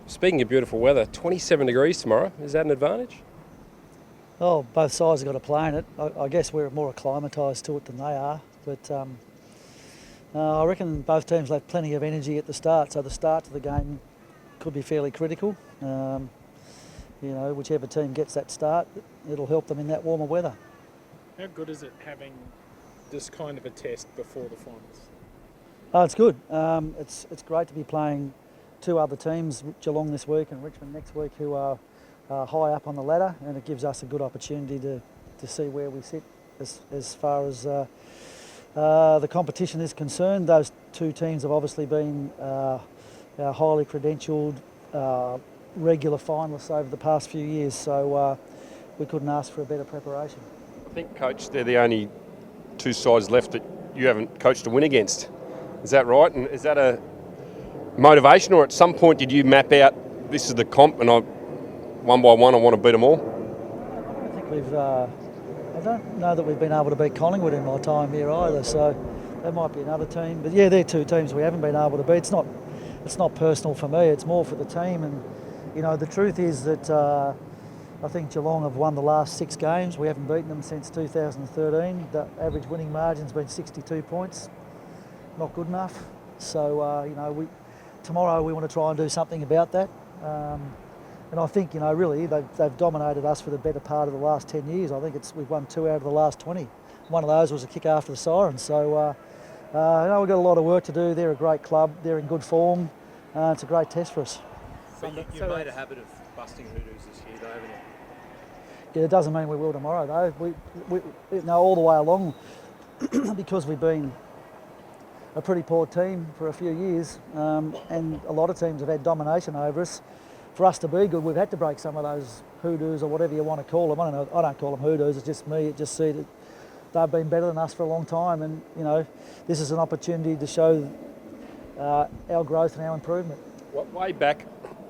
Speaking of beautiful weather, 27 degrees tomorrow. Is that an advantage? Oh, both sides have got to play in it. I guess we're more acclimatised to it than they are. But I reckon both teams have plenty of energy at the start, so the start to the game could be fairly critical. Whichever team gets that start, it'll help them in that warmer weather. How good is it having this kind of a test before the finals? Oh, it's good. It's great to be playing two other teams, Geelong this week and Richmond next week, who are high up on the ladder, and it gives us a good opportunity to see where we sit as far as the competition is concerned. Those two teams have obviously been highly credentialed, regular finalists over the past few years, so we couldn't ask for a better preparation. I think, Coach, they're the only two sides left that you haven't coached to win against. Is that right? And is that a motivation, or at some point did you map out, this is the comp and one by one I want to beat them all? I think I don't know that we've been able to beat Collingwood in my time here either, so that might be another team. But yeah, they're two teams we haven't been able to beat. It's not personal for me, it's more for the team. And the truth is that I think Geelong have won the last 6 games. We haven't beaten them since 2013. The average winning margin's been 62 points. Not good enough. So, tomorrow we want to try and do something about that. And I think, really, they've dominated us for the better part of the last 10 years. I think we've won 2 out of the last 20. One of those was a kick after the siren. So, we've got a lot of work to do. They're a great club. They're in good form. It's a great test for us. But you've made a habit of busting hoodoos this year, though, haven't you? Yeah, it doesn't mean we will tomorrow, though. We all the way along, because we've been a pretty poor team for a few years, and a lot of teams have had domination over us. For us to be good, we've had to break some of those hoodoos, or whatever you want to call them. I don't call them hoodoos, it's just me. It just see that they've been better than us for a long time, and this is an opportunity to show our growth and our improvement. Way back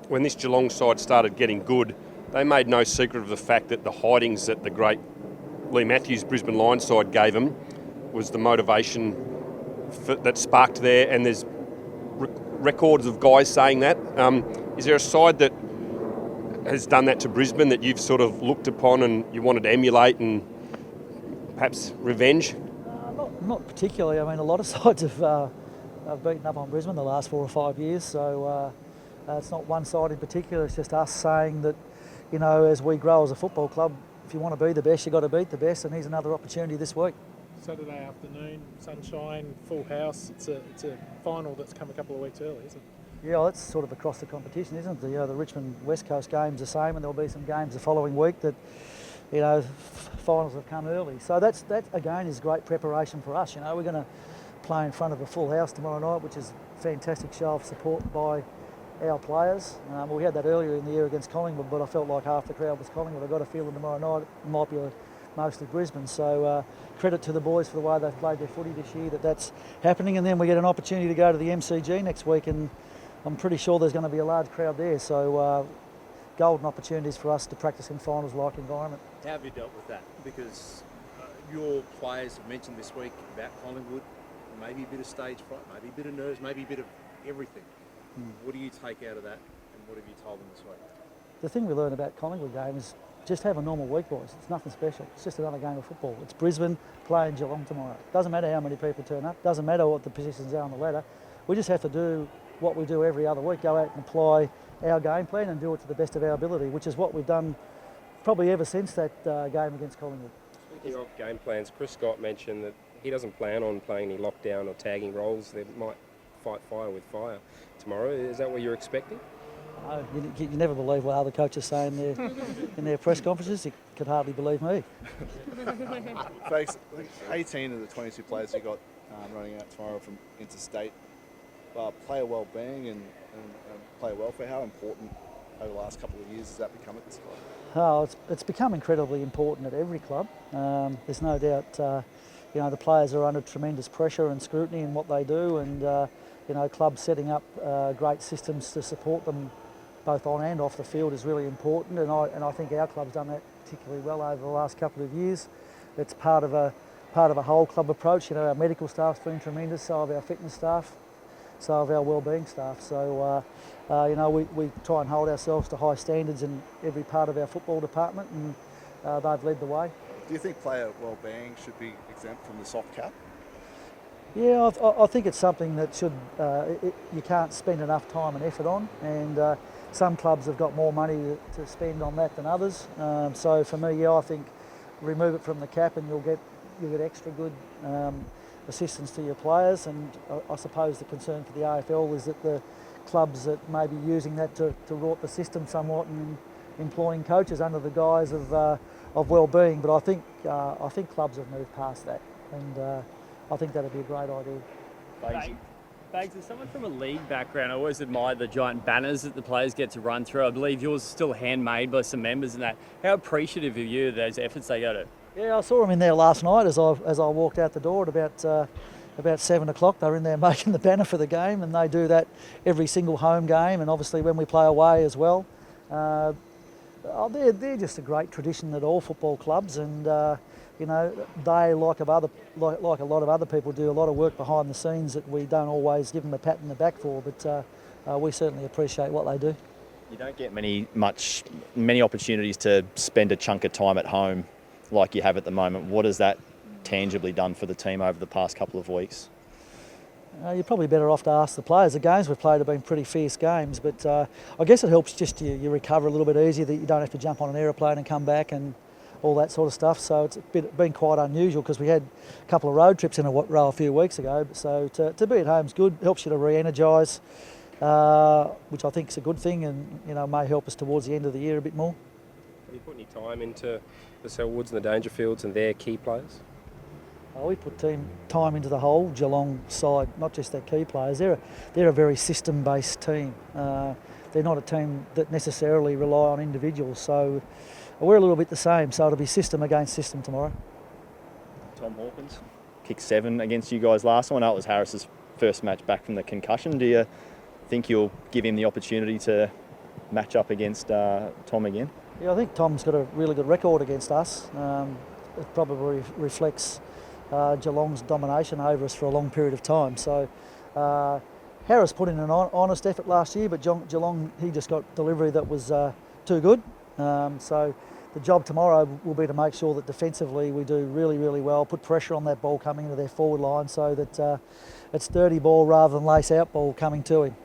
when this Geelong side started getting good, they made no secret of the fact that the hidings that the great Lee Matthews Brisbane Lions side gave them was the motivation that sparked there, and there's records of guys saying that. Is there a side that has done that to Brisbane that you've sort of looked upon and you wanted to emulate and perhaps revenge? Not particularly. I mean, a lot of sides have beaten up on Brisbane the last 4 or 5 years, so it's not one side in particular. It's just us saying that, as we grow as a football club, if you want to be the best, you've got to beat the best, and here's another opportunity this week. Saturday afternoon, sunshine, full house. It's a final that's come a couple of weeks early, isn't it? Yeah, well, that's sort of across the competition, isn't it? The Richmond West Coast game's the same, and there'll be some games the following week that, finals have come early. So that again is great preparation for us. We're going to play in front of a full house tomorrow night, which is a fantastic show of support by our players. We had that earlier in the year against Collingwood, but I felt like half the crowd was Collingwood. I've got a feeling tomorrow night it might be mostly Brisbane. So credit to the boys for the way they've played their footy this year, that's happening. And then we get an opportunity to go to the MCG next week, and I'm pretty sure there's going to be a large crowd there. So golden opportunities for us to practice in finals-like environment. How have you dealt with that? Because your players have mentioned this week about Collingwood, maybe a bit of stage fright, maybe a bit of nerves, maybe a bit of everything. What do you take out of that, and what have you told them this week? The thing we learned about Collingwood game is just have a normal week, boys. It's nothing special. It's just another game of football. It's Brisbane playing Geelong tomorrow. Doesn't matter how many people turn up. Doesn't matter what the positions are on the ladder. We just have to do what we do every other week, go out and apply our game plan and do it to the best of our ability, which is what we've done probably ever since that game against Collingwood. Speaking of game plans, Chris Scott mentioned that he doesn't plan on playing any lockdown or tagging roles. They might fight fire with fire tomorrow. Is that what you're expecting? No, you never believe what other coaches say in their press conferences. You could hardly believe me. Thanks. 18 of the 22 players you got running out tomorrow from interstate. Player well-being and player welfare, how important over the last couple of years has that become at this club? Oh, it's become incredibly important at every club. There's no doubt, the players are under tremendous pressure and scrutiny in what they do, and clubs setting up great systems to support them both on and off the field is really important, and I think our club's done that particularly well over the last couple of years. It's part of a whole club approach. Our medical staff's been tremendous, so have our fitness staff. so of our wellbeing staff. So you know, we try and hold ourselves to high standards in every part of our football department, and they've led the way. Do you think player wellbeing should be exempt from the soft cap? Yeah, I think it's something that should you can't spend enough time and effort on, and some clubs have got more money to spend on that than others. So for me, yeah, I think remove it from the cap, and you'll get extra good assistance to your players. And I suppose the concern for the AFL is that the clubs that may be using that to rort the system somewhat and employing coaches under the guise of well-being. But I think clubs have moved past that, and I think that'd be a great idea. Bags, as someone from a league background, I always admired the giant banners that the players get to run through. I believe yours is still handmade by some members and that. How appreciative of you of those efforts they go to? Yeah, I saw them in there last night as I walked out the door at about 7 o'clock. They were in there making the banner for the game, and they do that every single home game, and obviously when we play away as well. They're just a great tradition at all football clubs, and you know, they, like a lot of other people, do a lot of work behind the scenes that we don't always give them a pat in the back for, but we certainly appreciate what they do. You don't get many opportunities to spend a chunk of time at home like you have at the moment. What has that tangibly done for the team over the past couple of weeks? You're probably better off to ask the players. The games we've played have been pretty fierce games, but I guess it helps just you recover a little bit easier, that you don't have to jump on an aeroplane and come back and all that sort of stuff. So it's been quite unusual, because we had a couple of road trips in a row a few weeks ago. So to be at home is good. Helps you to re-energise, which I think is a good thing, and you know, may help us towards the end of the year a bit more. Have you put any time into the Selwoods and the Dangerfields and their key players? We put time into the whole Geelong side, not just their key players. They're a very system-based team. They're not a team that necessarily rely on individuals. So we're a little bit the same. So it'll be system against system tomorrow. Tom Hawkins kicked 7 against you guys last time. I know it was Harris's first match back from the concussion. Do you think you'll give him the opportunity to match up against Tom again? Yeah, I think Tom's got a really good record against us. It probably reflects Geelong's domination over us for a long period of time. So Harris put in an honest effort last year, but Geelong, he just got delivery that was too good. So the job tomorrow will be to make sure that defensively we do really, really well, put pressure on that ball coming into their forward line, so that it's dirty ball rather than lace out ball coming to him.